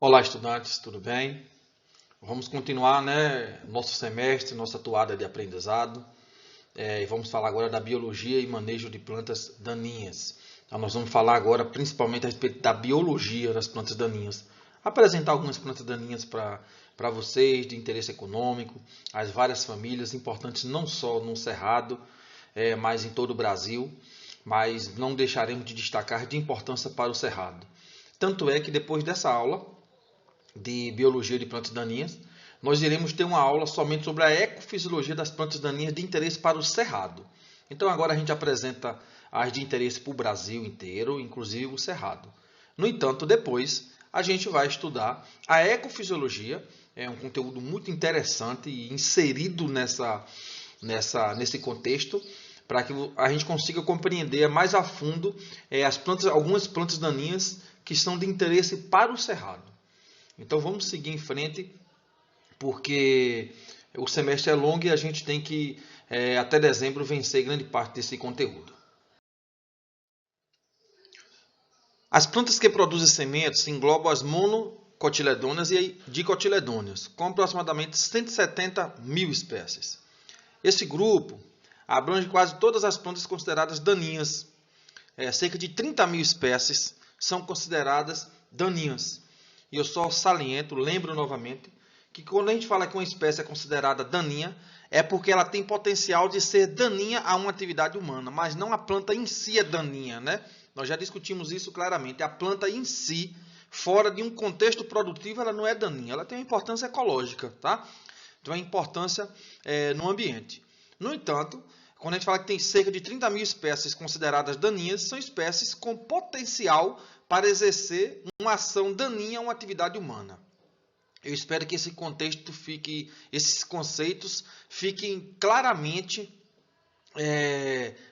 Olá, estudantes, tudo bem? Vamos continuar, nosso semestre, nossa toada de aprendizado. E vamos falar agora da biologia e manejo de plantas daninhas. Então, nós vamos falar agora principalmente a respeito da biologia das plantas daninhas. Apresentar algumas plantas daninhas para vocês, de interesse econômico, as várias famílias importantes não só no Cerrado, mas em todo o Brasil. Mas não deixaremos de destacar de importância para o Cerrado. Tanto é que depois dessa aula de biologia de plantas daninhas, nós iremos ter uma aula somente sobre a ecofisiologia das plantas daninhas de interesse para o Cerrado. Então agora a gente apresenta as de interesse para o Brasil inteiro, inclusive o Cerrado. No entanto, depois a gente vai estudar a ecofisiologia, é um conteúdo muito interessante e inserido nesse contexto, para que a gente consiga compreender mais a fundo algumas plantas daninhas que são de interesse para o Cerrado. Então vamos seguir em frente, porque o semestre é longo e a gente tem que, até dezembro, vencer grande parte desse conteúdo. As plantas que produzem sementes englobam as monocotiledôneas e dicotiledôneas, com aproximadamente 170 mil espécies. Esse grupo abrange quase todas as plantas consideradas daninhas. Cerca de 30 mil espécies são consideradas daninhas. E eu só saliento, lembro novamente, que quando a gente fala que uma espécie é considerada daninha, é porque ela tem potencial de ser daninha a uma atividade humana, mas não a planta em si é daninha, né? Nós já discutimos isso claramente. A planta em si, fora de um contexto produtivo, ela não é daninha. Ela tem uma importância ecológica, tá? Então, a importância no ambiente. No entanto, quando a gente fala que tem cerca de 30 mil espécies consideradas daninhas, são espécies com potencial para exercer uma ação daninha a uma atividade humana. Eu espero que esse contexto esses conceitos fiquem claramente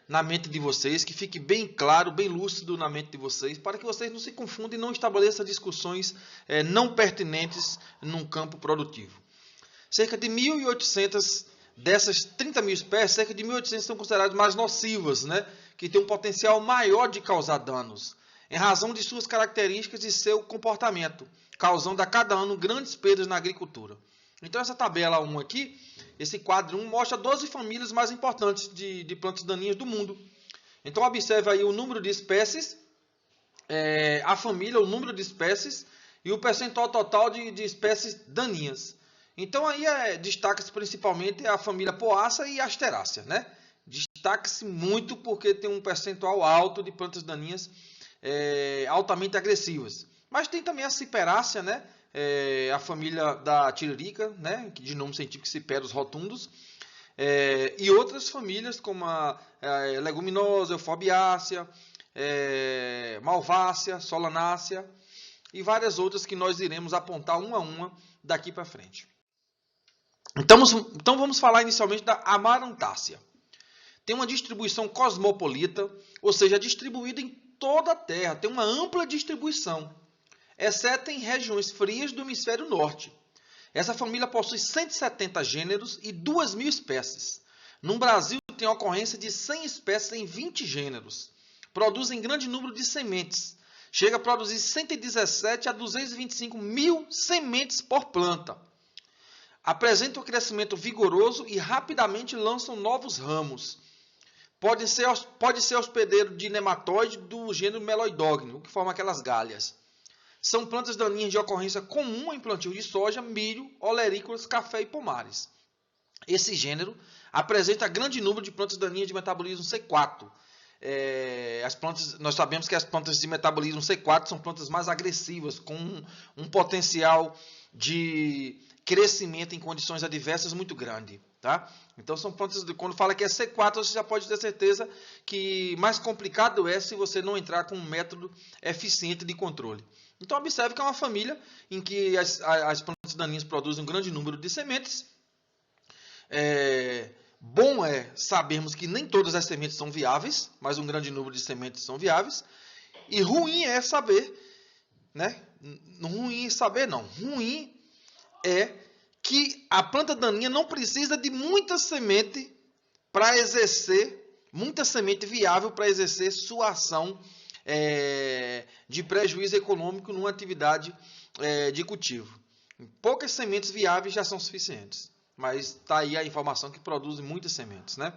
na mente de vocês, que fique bem claro, bem lúcido na mente de vocês, para que vocês não se confundam e não estabeleçam discussões não pertinentes num campo produtivo. Cerca de 1.800 dessas 30 mil espécies, cerca de 1.800 são consideradas mais nocivas, né? Que têm um potencial maior de causar danos, em razão de suas características e seu comportamento, causando a cada ano grandes perdas na agricultura. Então, essa tabela 1 aqui, esse quadro 1, mostra 12 famílias mais importantes de plantas daninhas do mundo. Então, observe aí o número de espécies, a família, o número de espécies e o percentual total de espécies daninhas. Então, aí destaca-se principalmente a família Poaceae e Asterácea, né? Destaca-se muito porque tem um percentual alto de plantas daninhas altamente agressivas. Mas tem também a Ciperácea, né? A família da tiririca, né? De nome científico Ciperus rotundus, e outras famílias como a leguminosa, Euforbiácea, Malvácea, Solanácea e várias outras que nós iremos apontar uma a uma daqui para frente. Então vamos falar inicialmente da Amarantácea. Tem uma distribuição cosmopolita, ou seja, distribuída em toda a Terra, tem uma ampla distribuição, exceto em regiões frias do hemisfério norte. Essa família possui 170 gêneros e 2.000 espécies. No Brasil, tem a ocorrência de 100 espécies em 20 gêneros. Produzem grande número de sementes. Chega a produzir 117 a 225 mil sementes por planta. Apresentam um crescimento vigoroso e rapidamente lançam novos ramos. Pode ser hospedeiro de nematóide do gênero Meloidogni, o que forma aquelas galhas. São plantas daninhas de ocorrência comum em plantio de soja, milho, olerícolas, café e pomares. Esse gênero apresenta grande número de plantas daninhas de metabolismo C4. Nós sabemos que as plantas de metabolismo C4 são plantas mais agressivas, com um potencial de crescimento em condições adversas muito grande. Tá? Então são plantas, quando fala que é C4, você já pode ter certeza que mais complicado é se você não entrar com um método eficiente de controle. Então observe que é uma família em que as plantas daninhas produzem um grande número de sementes. Bom é sabermos que nem todas as sementes são viáveis, mas um grande número de sementes são viáveis. E ruim é saber, né? Ruim é que a planta daninha não precisa de muita semente viável para exercer sua ação de prejuízo econômico numa atividade de cultivo. Poucas sementes viáveis já são suficientes, mas está aí a informação que produzem muitas sementes, né?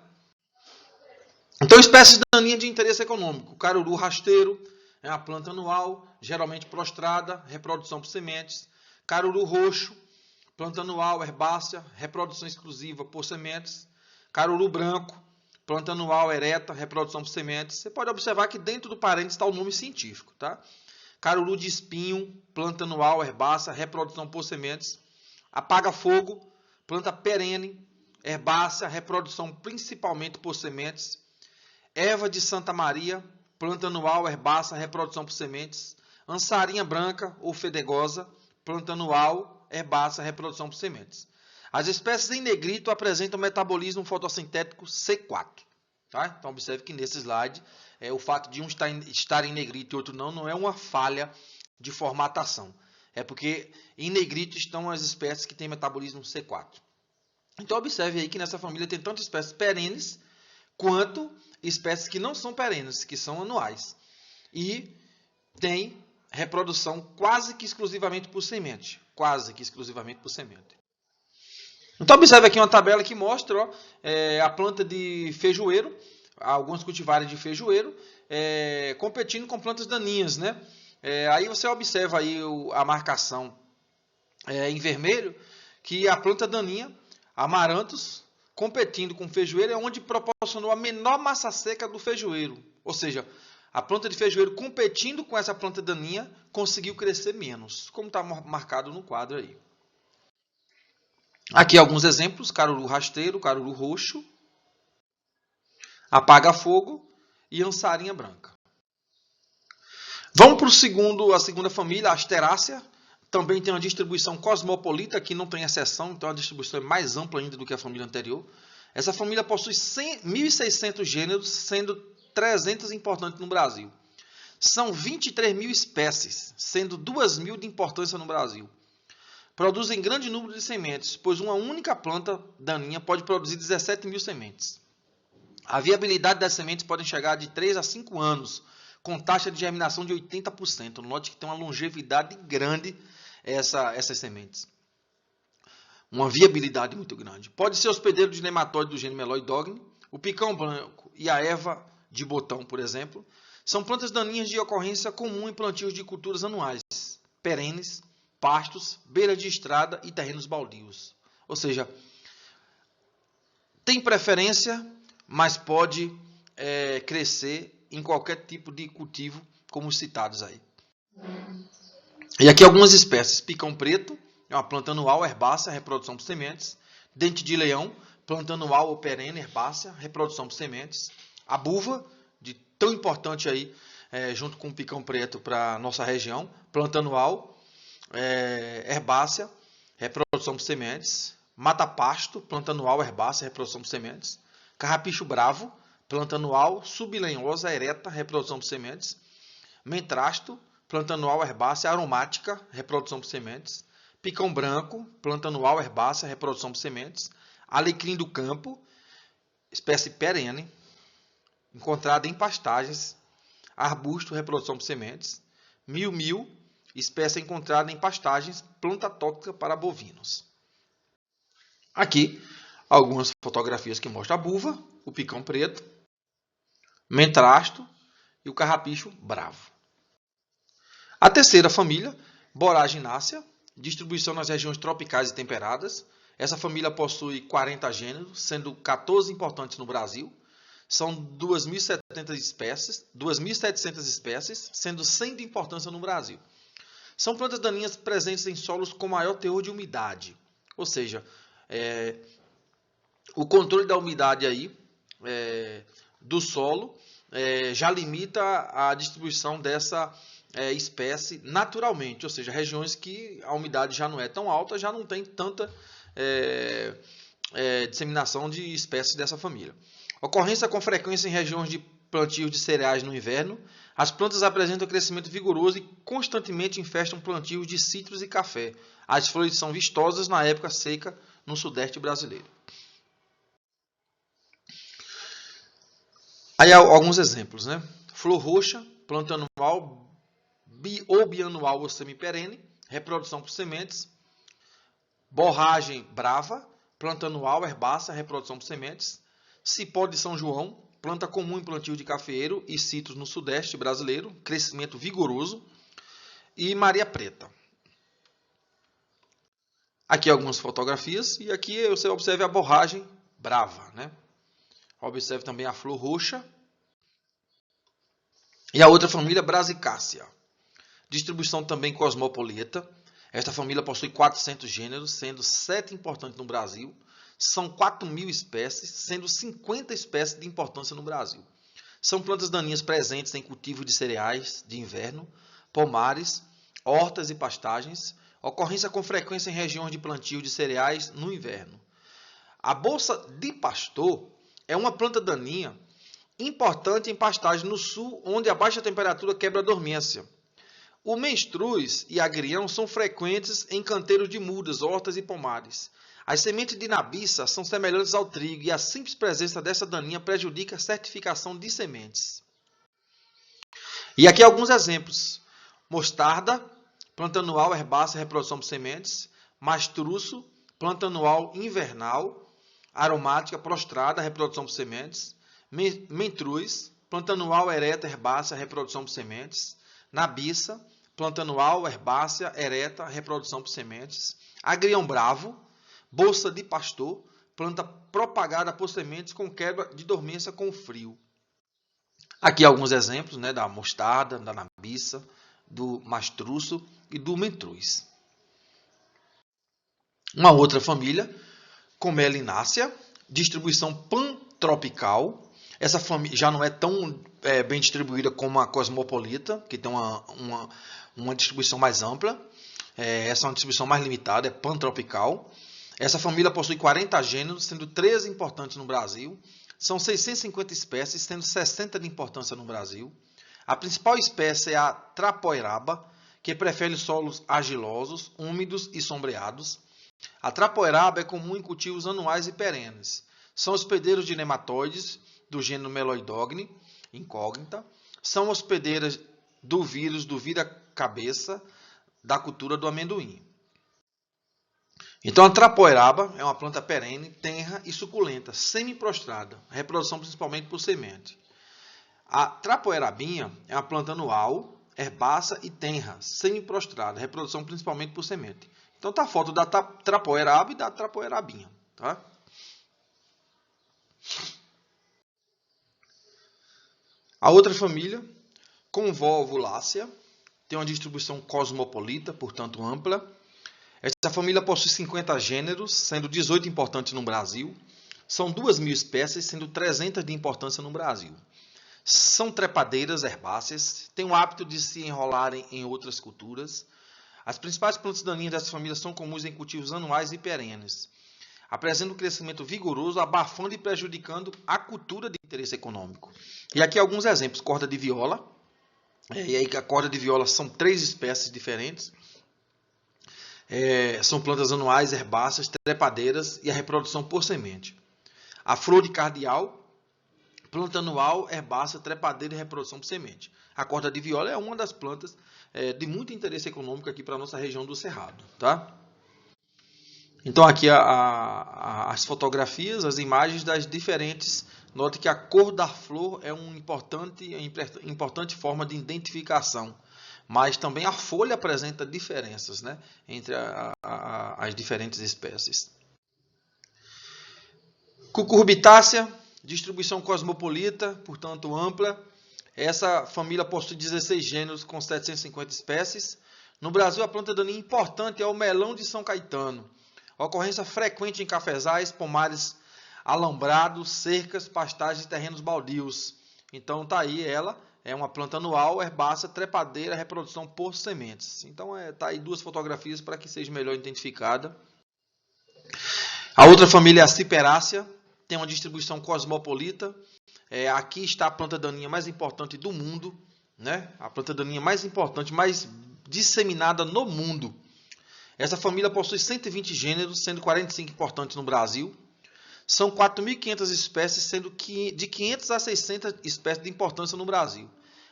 Então, espécies daninhas de interesse econômico. Caruru rasteiro é uma planta anual, geralmente prostrada, reprodução por sementes. Caruru roxo, planta anual, herbácea, reprodução exclusiva por sementes. Caruru branco, planta anual, ereta, reprodução por sementes. Você pode observar que dentro do parênteses está o nome científico, tá? Caruru de espinho, planta anual, herbácea, reprodução por sementes. Apaga-fogo, planta perene, herbácea, reprodução principalmente por sementes. Erva de Santa Maria, planta anual, herbácea, reprodução por sementes. Ansarinha branca ou fedegosa, planta anual, herbácea, reprodução por sementes. As espécies em negrito apresentam metabolismo fotossintético C4. Tá? Então, observe que nesse slide, o fato de um estar em negrito e outro não é uma falha de formatação. É porque em negrito estão as espécies que têm metabolismo C4. Então, observe aí que nessa família tem tanto espécies perenes quanto espécies que não são perenes, que são anuais. E tem reprodução quase que exclusivamente por semente. Quase que exclusivamente por semente. Então, observe aqui uma tabela que mostra a planta de feijoeiro, alguns cultivares de feijoeiro, competindo com plantas daninhas, né? Aí você observa aí a marcação em vermelho, que a planta daninha, amaranthus, competindo com o feijoeiro, é onde proporcionou a menor massa seca do feijoeiro. Ou seja, a planta de feijoeiro competindo com essa planta daninha conseguiu crescer menos, como está marcado no quadro aí. Aqui alguns exemplos: caruru rasteiro, caruru roxo, apaga-fogo e ansarinha branca. Vamos para a segunda família, a Asterácea. Também tem uma distribuição cosmopolita, aqui não tem exceção, então a distribuição é mais ampla ainda do que a família anterior. Essa família possui 1.600 gêneros, sendo 300 importantes no Brasil. São 23 mil espécies, sendo 2.000 de importância no Brasil. Produzem grande número de sementes, pois uma única planta daninha pode produzir 17 mil sementes. A viabilidade das sementes pode chegar de 3 a 5 anos, com taxa de germinação de 80%. Note que tem uma longevidade grande essas sementes. Uma viabilidade muito grande. Pode ser hospedeiro de nematóide do gênero Meloidogni, o picão branco e a erva de botão, por exemplo, são plantas daninhas de ocorrência comum em plantios de culturas anuais, perenes, pastos, beira de estrada e terrenos baldios. Ou seja, tem preferência, mas pode crescer em qualquer tipo de cultivo, como os citados aí. E aqui algumas espécies: picão preto, é uma planta anual, herbácea, reprodução por sementes. Dente de leão, planta anual ou perene, herbácea, reprodução por sementes. A buva, tão importante aí, junto com o picão preto para a nossa região, planta anual, herbácea, reprodução por sementes. Mata-pasto, planta anual, herbácea, reprodução por sementes. Carrapicho bravo, planta anual, sublenhosa, ereta, reprodução por sementes. Mentrasto, planta anual, herbácea, aromática, reprodução por sementes. Picão branco, planta anual, herbácea, reprodução por sementes. Alecrim do campo, espécie perene, encontrada em pastagens. Arbusto, reprodução por sementes. Miu-miu, espécie encontrada em pastagens, planta tóxica para bovinos. Aqui, algumas fotografias que mostram a buva, o picão preto, mentrasto e o carrapicho bravo. A terceira família, Boraginácea, distribuição nas regiões tropicais e temperadas. Essa família possui 40 gêneros, sendo 14 importantes no Brasil. São 2.700 espécies, sendo 100 de importância no Brasil. São plantas daninhas presentes em solos com maior teor de umidade. Ou seja, o controle da umidade aí, do solo já limita a distribuição dessa espécie naturalmente. Ou seja, regiões que a umidade já não é tão alta, já não tem tanta disseminação de espécies dessa família. Ocorrência com frequência em regiões de plantio de cereais no inverno. As plantas apresentam crescimento vigoroso e constantemente infestam plantios de citros e café. As flores são vistosas na época seca no sudeste brasileiro. Aí há alguns exemplos, né? Flor roxa, planta anual ou bianual ou semiperene, reprodução por sementes. Borragem brava, planta anual, herbácea, reprodução por sementes. Cipó de São João, planta comum em plantio de cafeeiro e citros no sudeste brasileiro, crescimento vigoroso. E Maria Preta. Aqui algumas fotografias e aqui você observa a borragem brava, né? Observe também a flor roxa. E a outra família, Brasicácea. Distribuição também cosmopolita. Esta família possui 400 gêneros, sendo 7 importantes no Brasil. São 4.000 espécies, sendo 50 espécies de importância no Brasil. São plantas daninhas presentes em cultivo de cereais de inverno, pomares, hortas e pastagens. Ocorrência com frequência em regiões de plantio de cereais no inverno. A bolsa de pastor é uma planta daninha importante em pastagem no sul, onde a baixa temperatura quebra a dormência. O menstruz e agrião são frequentes em canteiros de mudas, hortas e pomares. As sementes de nabiça são semelhantes ao trigo e a simples presença dessa daninha prejudica a certificação de sementes. E aqui alguns exemplos. Mostarda, planta anual, herbácea, reprodução por sementes. Mastruço, planta anual invernal, aromática, prostrada, reprodução por sementes. Mentruz, planta anual, ereta, herbácea, reprodução por sementes. Nabiça, planta anual, herbácea, ereta, reprodução por sementes. Agrião bravo, bolsa de pastor, planta propagada por sementes com quebra de dormência com frio. Aqui alguns exemplos, né, da mostarda, da nabiça, do mastruço e do mentruz. Uma outra família, Comelinácea, distribuição pantropical. Essa família já não é tão bem distribuída como a cosmopolita, que tem uma distribuição mais ampla. Essa é uma distribuição mais limitada, é pantropical. Essa família possui 40 gêneros, sendo 13 importantes no Brasil. São 650 espécies, sendo 60 de importância no Brasil. A principal espécie é a trapoeraba, que prefere solos argilosos, úmidos e sombreados. A trapoeraba é comum em cultivos anuais e perenes. São hospedeiros de nematóides do gênero Meloidogni, incógnita. São hospedeiras do vírus do vira-cabeça da cultura do amendoim. Então, a trapoeraba é uma planta perene, tenra e suculenta, semi-prostrada, reprodução principalmente por semente. A trapoerabinha é uma planta anual, herbácea e tenra, semi-prostrada, reprodução principalmente por semente. Então, está a foto da trapoeraba e da trapoerabinha. Tá? A outra família, Convolvulácea, tem uma distribuição cosmopolita, portanto ampla. Esta família possui 50 gêneros, sendo 18 importantes no Brasil. São 2.000 espécies, sendo 300 de importância no Brasil. São trepadeiras herbáceas, têm o hábito de se enrolarem em outras culturas. As principais plantas daninhas dessa família são comuns em cultivos anuais e perenes. Apresentam um crescimento vigoroso, abafando e prejudicando a cultura de interesse econômico. E aqui alguns exemplos. Corda de viola. E aí a corda de viola são 3 espécies diferentes. São plantas anuais, herbáceas, trepadeiras e a reprodução por semente. A flor de cardeal, planta anual, herbácea, trepadeira e reprodução por semente. A corda de viola é uma das plantas de muito interesse econômico aqui para a nossa região do Cerrado. Tá? Então aqui as fotografias, as imagens das diferentes. Note que a cor da flor é uma importante forma de identificação. Mas também a folha apresenta diferenças, né, entre as diferentes espécies. Cucurbitácea, distribuição cosmopolita, portanto ampla. Essa família possui 16 gêneros com 750 espécies. No Brasil, a planta daninha importante é o melão de São Caetano. Ocorrência frequente em cafezais, pomares alambrados, cercas, pastagens e terrenos baldios. Então tá aí ela. É uma planta anual, herbácea, trepadeira, reprodução por sementes. Então, tá aí 2 fotografias para que seja melhor identificada. A outra família é a Ciperácea, tem uma distribuição cosmopolita. Aqui está a planta daninha mais importante do mundo, né? A planta daninha mais importante, mais disseminada no mundo. Essa família possui 120 gêneros, sendo 45 importantes no Brasil. São 4.500 espécies, sendo de 500 a 600 espécies de importância no Brasil.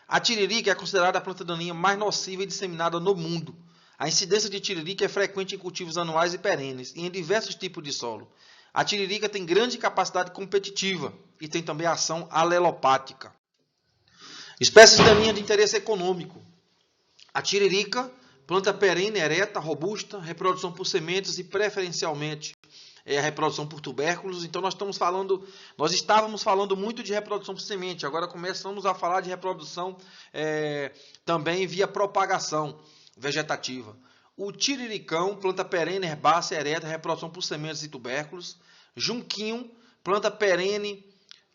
A tiririca é considerada a planta daninha mais nociva e disseminada no mundo. A incidência de tiririca é frequente em cultivos anuais e perenes e em diversos tipos de solo. A tiririca tem grande capacidade competitiva e tem também ação alelopática. Espécies daninhas de interesse econômico. A tiririca, planta perene, ereta, robusta, reprodução por sementes e preferencialmente a reprodução por tubérculos. Então nós estávamos falando muito de reprodução por semente, agora começamos a falar de reprodução também via propagação vegetativa. O tiriricão, planta perene, herbácea, ereta, reprodução por sementes e tubérculos. Junquinho, planta perene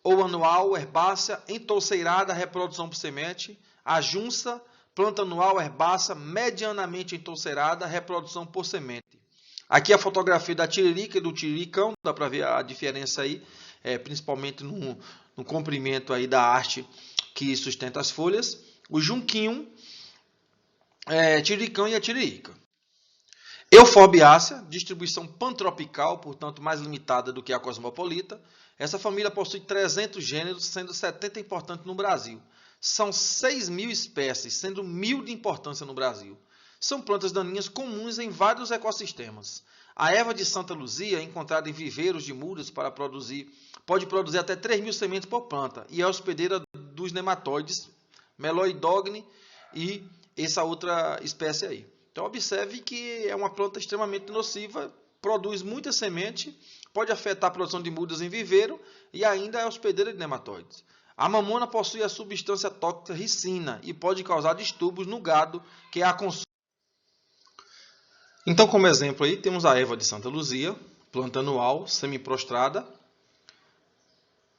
ou anual, herbácea, entouceirada, reprodução por semente. A junça, planta anual, herbácea, medianamente entouceirada, reprodução por semente. Aqui a fotografia da tiririca e do tiriricão, dá para ver a diferença aí, principalmente no comprimento aí da haste que sustenta as folhas. O junquinho, tiriricão e a tiririca. Euforbiácea, distribuição pantropical, portanto mais limitada do que a cosmopolita. Essa família possui 300 gêneros, sendo 70 importantes no Brasil. São 6.000 espécies, sendo 1.000 de importância no Brasil. São plantas daninhas comuns em vários ecossistemas. A erva de Santa Luzia, encontrada em viveiros de mudas pode produzir até 3.000 sementes por planta e é hospedeira dos nematóides, Meloidogne e essa outra espécie aí. Então observe que é uma planta extremamente nociva, produz muita semente, pode afetar a produção de mudas em viveiro e ainda é hospedeira de nematóides. A mamona possui a substância tóxica ricina e pode causar distúrbios no gado que a consome. Então, como exemplo aí, temos a erva de Santa Luzia, planta anual, semiprostrada,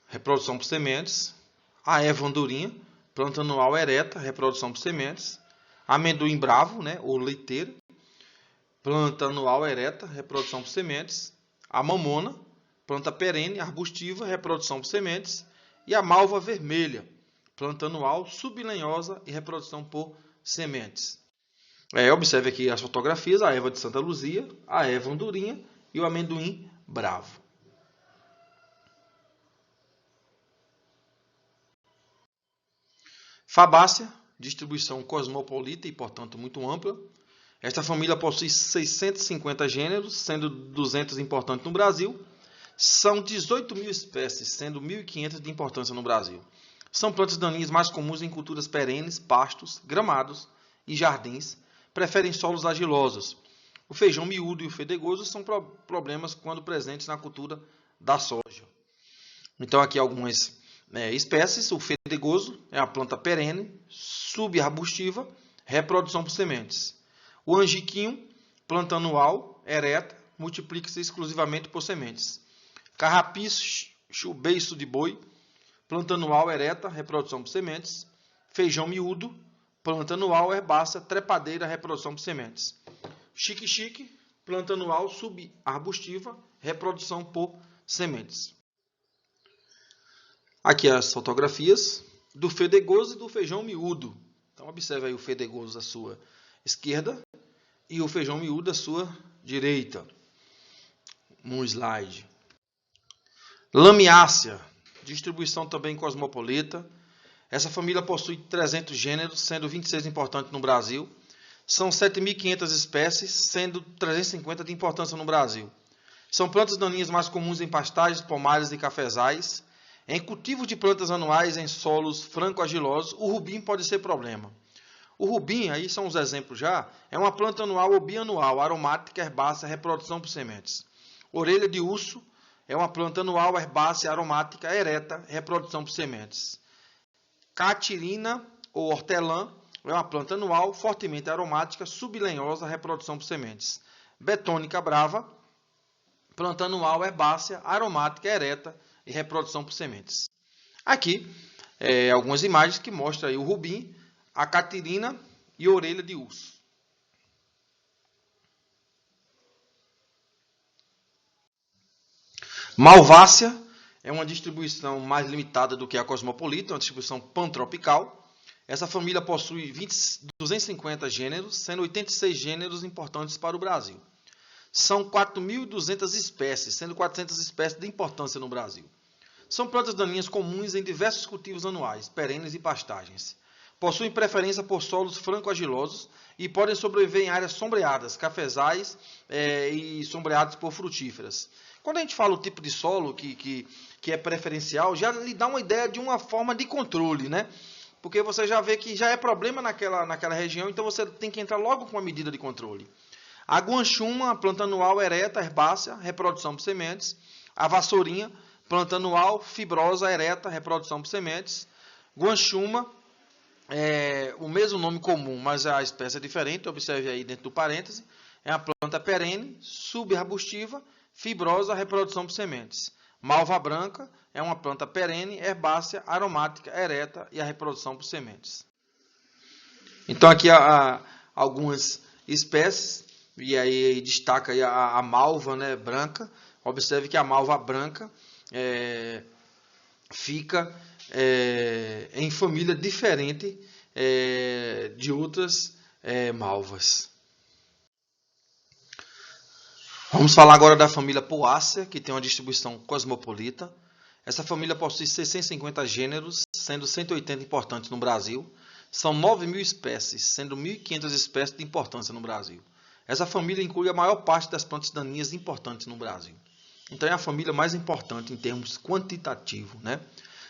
reprodução por sementes. A erva andorinha, planta anual ereta, reprodução por sementes. Amendoim bravo, ou leiteiro, planta anual ereta, reprodução por sementes. A mamona, planta perene, arbustiva, reprodução por sementes. E a malva vermelha, planta anual, sublenhosa e reprodução por sementes. Observe aqui as fotografias, a erva de Santa Luzia, a erva andorinha e o amendoim bravo. Fabácea, distribuição cosmopolita e, portanto, muito ampla. Esta família possui 650 gêneros, sendo 200 importantes no Brasil. São 18.000 espécies, sendo 1.500 de importância no Brasil. São plantas daninhas mais comuns em culturas perenes, pastos, gramados e jardins. Preferem solos argilosos. O feijão miúdo e o fedegoso são problemas quando presentes na cultura da soja. Então aqui algumas espécies. O fedegoso é uma planta perene, subarbustiva, reprodução por sementes. O angiquinho, planta anual, ereta, multiplica-se exclusivamente por sementes. Carrapicho, beiço de boi, planta anual, ereta, reprodução por sementes. Feijão miúdo, planta anual, herbácea, trepadeira, reprodução por sementes. Xique-xique, planta anual, subarbustiva, reprodução por sementes. Aqui as fotografias do fedegoso e do feijão miúdo. Então observe aí o fedegoso à sua esquerda e o feijão miúdo à sua direita. No slide. Lamiácea, distribuição também cosmopolita. Essa família possui 300 gêneros, sendo 26 importantes no Brasil. São 7.500 espécies, sendo 350 de importância no Brasil. São plantas daninhas mais comuns em pastagens, pomares e cafezais. Em cultivo de plantas anuais em solos franco-argilosos, o rubim pode ser problema. O rubim, aí são os exemplos já, é uma planta anual ou bianual, aromática, herbácea, reprodução por sementes. Orelha de urso é uma planta anual, herbácea, aromática, ereta, reprodução por sementes. Catirina ou hortelã é uma planta anual, fortemente aromática, sublenhosa, reprodução por sementes. Betônica brava, planta anual, herbácea, aromática, ereta e reprodução por sementes. Aqui, algumas imagens que mostram aí o rubim, a catirina e a orelha de urso. Malvácea é uma distribuição mais limitada do que a cosmopolita, uma distribuição pantropical. Essa família possui 250 gêneros, sendo 86 gêneros importantes para o Brasil. São 4.200 espécies, sendo 400 espécies de importância no Brasil. São plantas daninhas comuns em diversos cultivos anuais, perenes e pastagens. Possuem preferência por solos franco-argilosos e podem sobreviver em áreas sombreadas, cafezais e sombreadas por frutíferas. Quando a gente fala o tipo de solo que é preferencial, já lhe dá uma ideia de uma forma de controle, né? Porque você já vê que já é problema naquela região, então você tem que entrar logo com uma medida de controle. A guanchuma, planta anual ereta, herbácea, reprodução por sementes. A vassourinha, planta anual, fibrosa, ereta, reprodução por sementes. Guanchuma, o mesmo nome comum, mas a espécie é diferente, observe aí dentro do parêntese. É uma planta perene, subarbustiva, fibrosa, reprodução por sementes. Malva branca é uma planta perene, herbácea, aromática, ereta e a reprodução por sementes. Então aqui há algumas espécies, e aí destaca aí a malva, né, branca. Observe que a malva branca fica em família diferente de outras malvas. Vamos falar agora da família Poácea, que tem uma distribuição cosmopolita. Essa família possui 650 gêneros, sendo 180 importantes no Brasil. São 9.000 espécies, sendo 1.500 espécies de importância no Brasil. Essa família inclui a maior parte das plantas daninhas importantes no Brasil. Então é a família mais importante em termos quantitativos, né?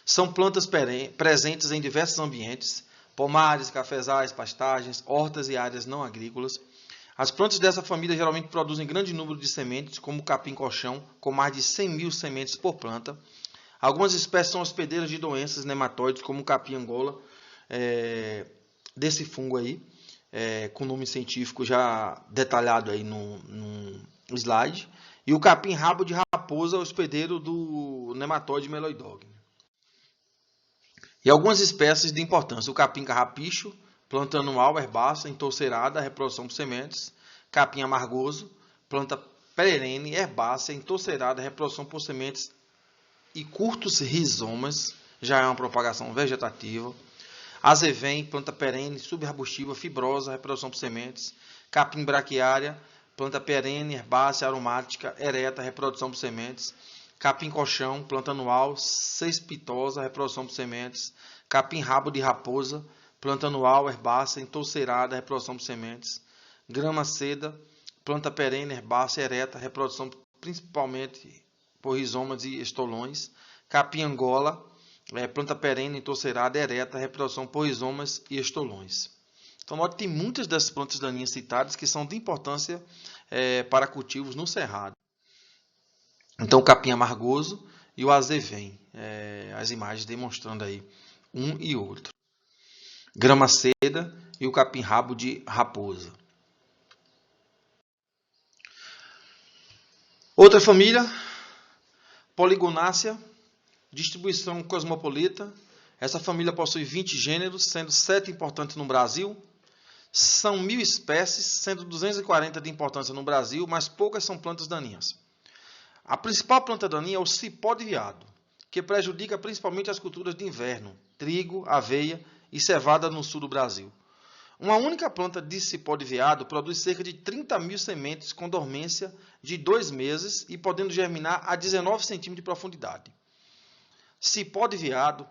São plantas presentes em diversos ambientes, pomares, cafezais, pastagens, hortas e áreas não agrícolas. As plantas dessa família geralmente produzem grande número de sementes, como o capim-colchão, com mais de 100.000 sementes por planta. Algumas espécies são hospedeiras de doenças nematóides, como o capim-angola, desse fungo aí, com nome científico já detalhado aí no slide. E o capim-rabo de raposa, hospedeiro do nematóide meloidog. E algumas espécies de importância: o capim-carrapicho, planta anual, herbácea, entorceirada, reprodução por sementes. Capim amargoso, planta perene, herbácea, entorceirada, reprodução por sementes e curtos rizomas, já é uma propagação vegetativa. Azevém, planta perene, subarbustiva, fibrosa, reprodução por sementes. Capim braquiária, planta perene, herbácea, aromática, ereta, reprodução por sementes. Capim-colchão, planta anual, cespitosa, reprodução por sementes. Capim-rabo de raposa, planta anual, herbácea, entorceirada, reprodução por sementes. Grama-seda, planta perene, herbácea, ereta, reprodução principalmente por rizomas e estolões. Capim-angola, planta perene, entorceirada, ereta, reprodução por rizomas e estolões. Então, note que tem muitas das plantas daninhas citadas que são de importância para cultivos no cerrado. Então, o capim amargoso e o azevém, as imagens demonstrando aí um e outro. Grama-seda e o capim-rabo de raposa. Outra família, Polygonácea, distribuição cosmopolita. Essa família possui 20 gêneros, sendo 7 importantes no Brasil. São 1.000 espécies, sendo 240 de importância no Brasil, mas poucas são plantas daninhas. A principal planta daninha é o cipó de veado, que prejudica principalmente as culturas de inverno, trigo, aveia e cevada no sul do Brasil. Uma única planta de cipó de veado produz cerca de 30.000 sementes com dormência de 2 meses e podendo germinar a 19 centímetros de profundidade. Cipó de veado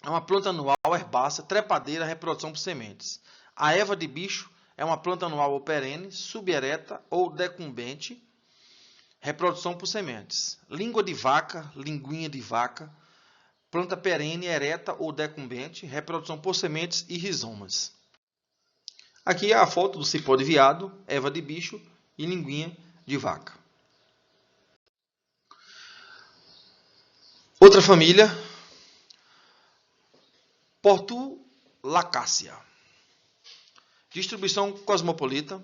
é uma planta anual herbácea, trepadeira, reprodução por sementes. A erva de bicho é uma planta anual ou perene, subereta ou decumbente, reprodução por sementes. Língua de vaca, linguinha de vaca, planta perene, ereta ou decumbente, reprodução por sementes e rizomas. Aqui é a foto do cipó de veado, erva de bicho e linguinha de vaca. Outra família, Portulacácea. Distribuição cosmopolita.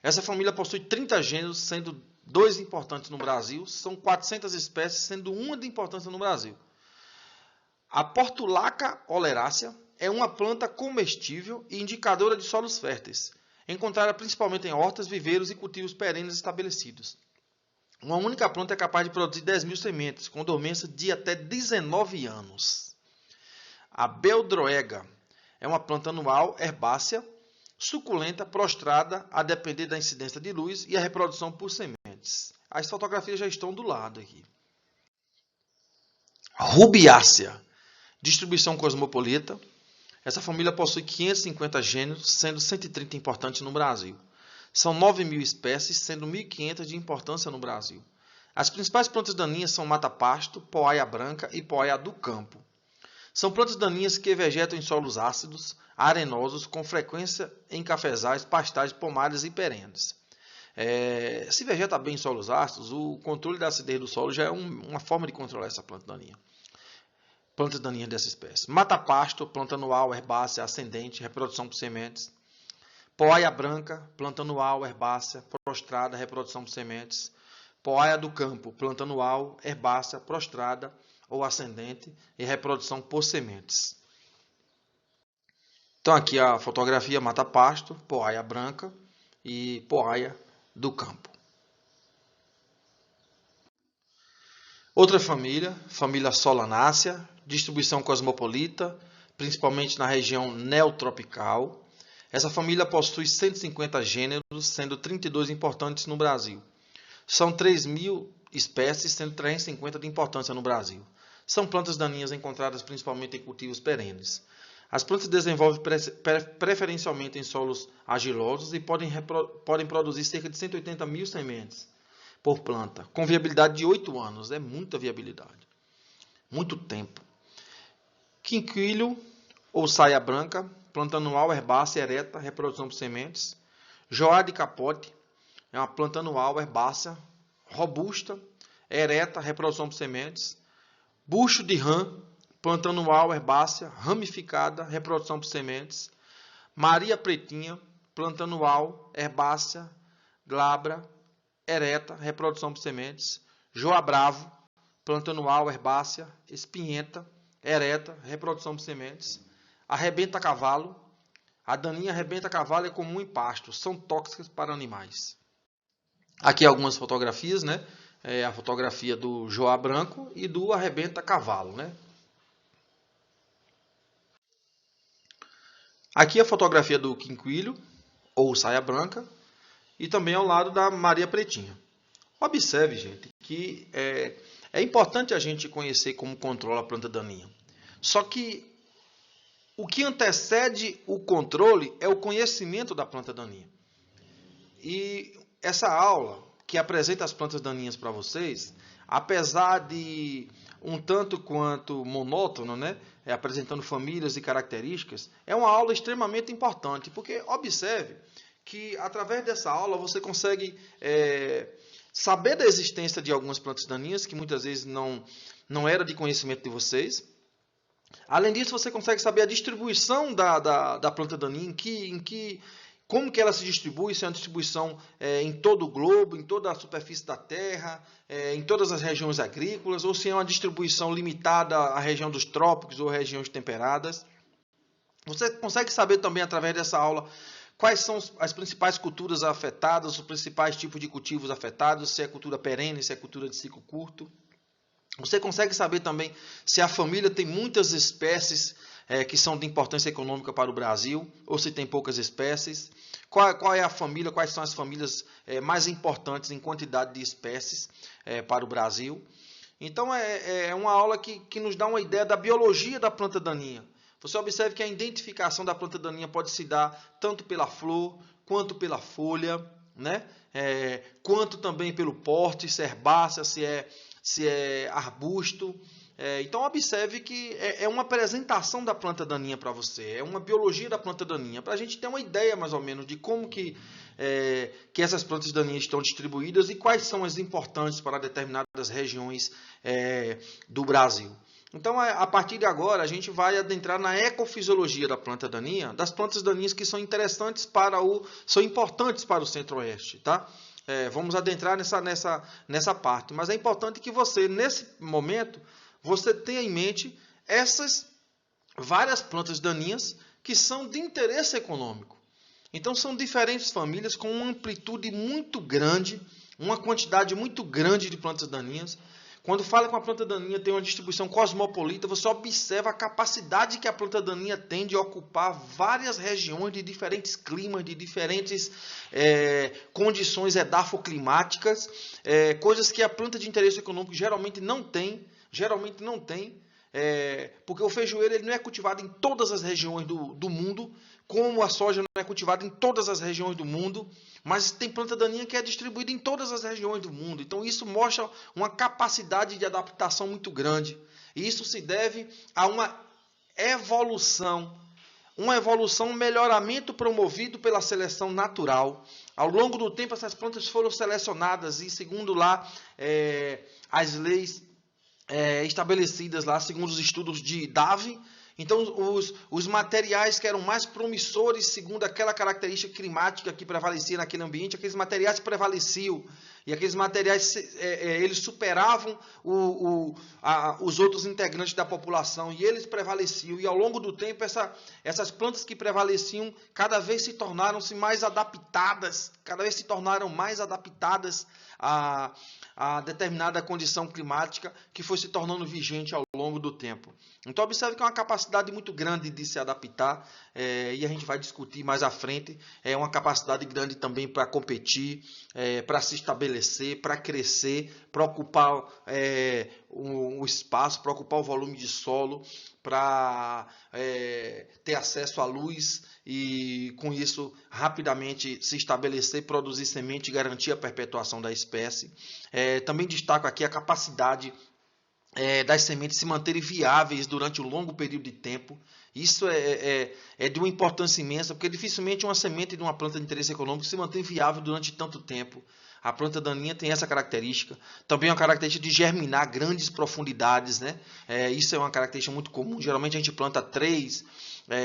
Essa família possui 30 gêneros, sendo 2 importantes no Brasil. São 400 espécies, sendo uma de importância no Brasil. A Portulaca oleracea é uma planta comestível e indicadora de solos férteis, encontrada principalmente em hortas, viveiros e cultivos perenes estabelecidos. Uma única planta é capaz de produzir 10.000 sementes, com dormência de até 19 anos. A Beldroega é uma planta anual, herbácea, suculenta, prostrada, a depender da incidência de luz e a reprodução por sementes. As fotografias já estão do lado aqui. Rubiácea, distribuição cosmopolita. Essa família possui 550 gêneros, sendo 130 importantes no Brasil. São 9.000 espécies, sendo 1.500 de importância no Brasil. As principais plantas daninhas são mata-pasto, poaia branca e poaia do campo. São plantas daninhas que vegetam em solos ácidos, arenosos, com frequência em cafezais, pastais, pomares e perenes. Se vegeta bem em solos ácidos, o controle da acidez do solo já é uma forma de controlar essa planta daninha. Plantas daninhas dessa espécie. Mata-pasto, planta anual, herbácea, ascendente, reprodução por sementes. Poaia branca, planta anual, herbácea, prostrada, reprodução por sementes. Poaia do campo, planta anual, herbácea, prostrada ou ascendente e reprodução por sementes. Então aqui a fotografia mata-pasto, poaia branca e poaia do campo. Outra família, família Solanácea, distribuição cosmopolita, principalmente na região neotropical. Essa família possui 150 gêneros, sendo 32 importantes no Brasil. São 3.000 espécies, sendo 350 de importância no Brasil. São plantas daninhas encontradas principalmente em cultivos perenes. As plantas desenvolvem preferencialmente em solos argilosos e podem produzir cerca de 180.000 sementes por planta, com viabilidade de 8 anos. É muita viabilidade. Muito tempo. Quinquilho ou saia branca, planta anual, herbácea, ereta, reprodução por sementes. Joá de capote, é uma planta anual, herbácea, robusta, ereta, reprodução por sementes. Bucho de rã, planta anual, herbácea, ramificada, reprodução por sementes. Maria pretinha, planta anual, herbácea, glabra, ereta, reprodução por sementes. Joá bravo, planta anual, herbácea, espinhenta, ereta, reprodução por sementes. Arrebenta-cavalo, a daninha arrebenta-cavalo é comum em pastos, são tóxicas para animais. Aqui algumas fotografias, né? A fotografia do joá branco e do arrebenta-cavalo, né? Aqui a fotografia do quinquilho, ou saia branca, e também ao lado da Maria Pretinha. Observe, gente, que é importante a gente conhecer como controla a planta daninha. Só que o que antecede o controle é o conhecimento da planta daninha. E essa aula que apresenta as plantas daninhas para vocês, apesar de um tanto quanto monótono, né? Apresentando famílias e características, é uma aula extremamente importante, porque observe que através dessa aula você consegue saber da existência de algumas plantas daninhas, que muitas vezes não era de conhecimento de vocês. Além disso, você consegue saber a distribuição da planta daninha, como que ela se distribui, se é uma distribuição em todo o globo, em toda a superfície da Terra, em todas as regiões agrícolas, ou se é uma distribuição limitada à região dos trópicos ou regiões temperadas. Você consegue saber também, através dessa aula, quais são as principais culturas afetadas, os principais tipos de cultivos afetados, se é cultura perene, se é cultura de ciclo curto. Você consegue saber também se a família tem muitas espécies que são de importância econômica para o Brasil, ou se tem poucas espécies. Qual é a família, quais são as famílias mais importantes em quantidade de espécies para o Brasil. Então, é uma aula que nos dá uma ideia da biologia da planta daninha. Você observe que a identificação da planta daninha pode se dar tanto pela flor, quanto pela folha, né? Quanto também pelo porte, se é herbácea, se é arbusto. Então, observe que é uma apresentação da planta daninha para você, é uma biologia da planta daninha, para a gente ter uma ideia mais ou menos de como que essas plantas daninhas estão distribuídas e quais são as importantes para determinadas regiões do Brasil. Então, a partir de agora, a gente vai adentrar na ecofisiologia da planta daninha, das plantas daninhas que são importantes para o Centro-Oeste, tá? Vamos adentrar nessa parte. Mas é importante que você, nesse momento, você tenha em mente essas várias plantas daninhas que são de interesse econômico. Então, são diferentes famílias com uma amplitude muito grande, uma quantidade muito grande de plantas daninhas. Quando fala que uma planta daninha tem uma distribuição cosmopolita, você observa a capacidade que a planta daninha tem de ocupar várias regiões de diferentes climas, de diferentes condições edafoclimáticas, coisas que a planta de interesse econômico geralmente não tem. porque o feijoeiro ele não é cultivado em todas as regiões do mundo, como a soja não é cultivada em todas as regiões do mundo, mas tem planta daninha que é distribuída em todas as regiões do mundo. Então isso mostra uma capacidade de adaptação muito grande. E isso se deve a uma evolução, um melhoramento promovido pela seleção natural. Ao longo do tempo, essas plantas foram selecionadas e, segundo lá, as leis estabelecidas lá, segundo os estudos de Darwin. Então, os materiais que eram mais promissores, segundo aquela característica climática que prevalecia naquele ambiente, aqueles materiais prevaleciam. E aqueles materiais, eles superavam os outros integrantes da população. E eles prevaleciam. E ao longo do tempo, essas plantas que prevaleciam, cada vez se tornaram mais adaptadas. Cada vez se tornaram mais adaptadas a determinada condição climática que foi se tornando vigente ao longo do tempo. Então, observe que é uma capacidade muito grande de se adaptar, e a gente vai discutir mais à frente. É uma capacidade grande também para competir, para se estabelecer, para crescer, para ocupar o espaço, para ocupar o volume de solo, para ter acesso à luz e, com isso, rapidamente se estabelecer, produzir semente e garantir a perpetuação da espécie. Também destaco aqui a capacidade das sementes se manterem viáveis durante um longo período de tempo. Isso é de uma importância imensa, porque dificilmente uma semente de uma planta de interesse econômico se mantém viável durante tanto tempo. A planta daninha tem essa característica. Também é uma característica de germinar grandes profundidades, né? Isso é uma característica muito comum. Geralmente a gente planta 3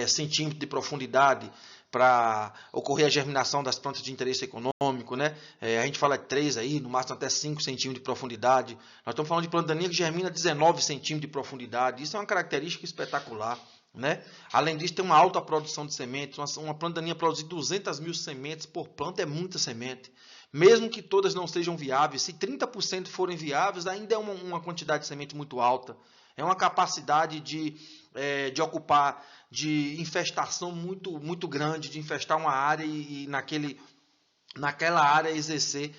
centímetros de profundidade para ocorrer a germinação das plantas de interesse econômico, né? A gente fala de 3 aí, no máximo até 5 centímetros de profundidade. Nós estamos falando de planta daninha que germina 19 centímetros de profundidade. Isso é uma característica espetacular, né? Além disso, tem uma alta produção de sementes. Uma planta daninha produzir 200 mil sementes por planta é muita semente. Mesmo que todas não sejam viáveis, se 30% forem viáveis, ainda é uma quantidade de semente muito alta. É uma capacidade de ocupar, de infestação muito, muito grande, de infestar uma área e naquela área exercer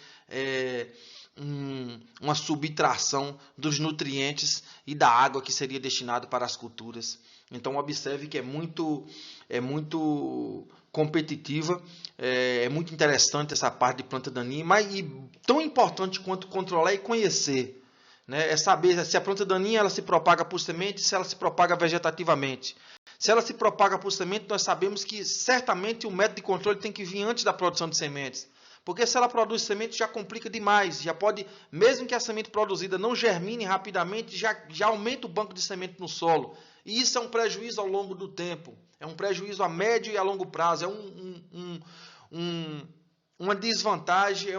uma subtração dos nutrientes e da água que seria destinado para as culturas. Então, observe que é muito competitiva, é muito interessante essa parte de planta daninha, mas tão importante quanto controlar e conhecer, né? É saber se a planta daninha ela se propaga por semente, se ela se propaga vegetativamente. Se ela se propaga por semente, nós sabemos que certamente o método de controle tem que vir antes da produção de sementes. Porque se ela produz semente, já complica demais. Já pode, mesmo que a semente produzida não germine rapidamente, já aumenta o banco de semente no solo. E isso é um prejuízo ao longo do tempo. É um prejuízo a médio e a longo prazo. É uma desvantagem,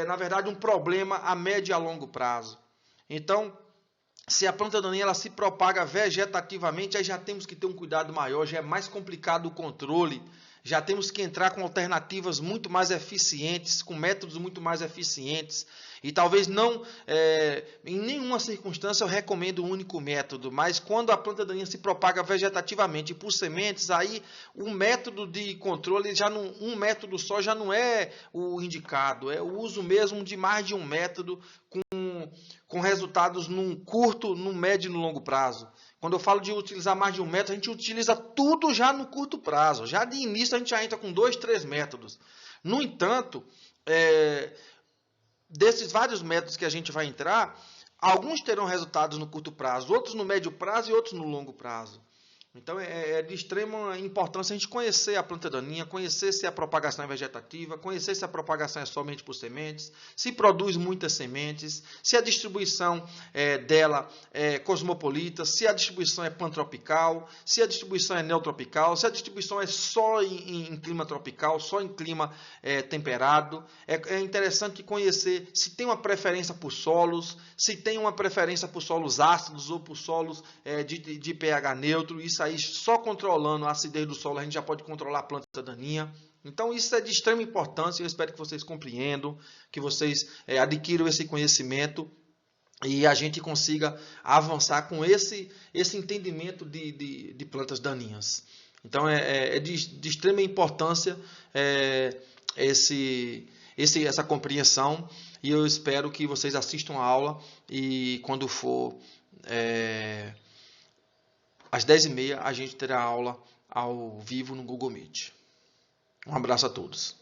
na verdade, um problema a médio e a longo prazo. Então, se a planta daninha ela se propaga vegetativamente, aí já temos que ter um cuidado maior, já é mais complicado o controle. Já temos que entrar com alternativas muito mais eficientes, com métodos muito mais eficientes. E talvez não, em nenhuma circunstância eu recomendo um único método, mas quando a planta daninha se propaga vegetativamente por sementes, aí o método de controle, um método só já não é o indicado, é o uso mesmo de mais de um método com resultados num curto, no médio e no longo prazo. Quando eu falo de utilizar mais de um método, a gente utiliza tudo já no curto prazo. Já de início a gente já entra com 2, 3 métodos. No entanto, desses vários métodos que a gente vai entrar, alguns terão resultados no curto prazo, outros no médio prazo e outros no longo prazo. Então, é de extrema importância a gente conhecer a planta daninha, conhecer se a propagação é vegetativa, conhecer se a propagação é somente por sementes, se produz muitas sementes, se a distribuição dela é cosmopolita, se a distribuição é pantropical, se a distribuição é neotropical, se a distribuição é só em clima tropical, só em clima temperado. É interessante conhecer se tem uma preferência por solos, se tem uma preferência por solos ácidos ou por solos de pH neutro. Isso aí, só controlando a acidez do solo, a gente já pode controlar a planta daninha. Então, isso é de extrema importância. Eu espero que vocês compreendam, que vocês adquiram esse conhecimento e a gente consiga avançar com esse entendimento de plantas daninhas. Então, é de extrema importância essa compreensão, e eu espero que vocês assistam a aula e, quando for às 10h30 a gente terá aula ao vivo no Google Meet. Um abraço a todos.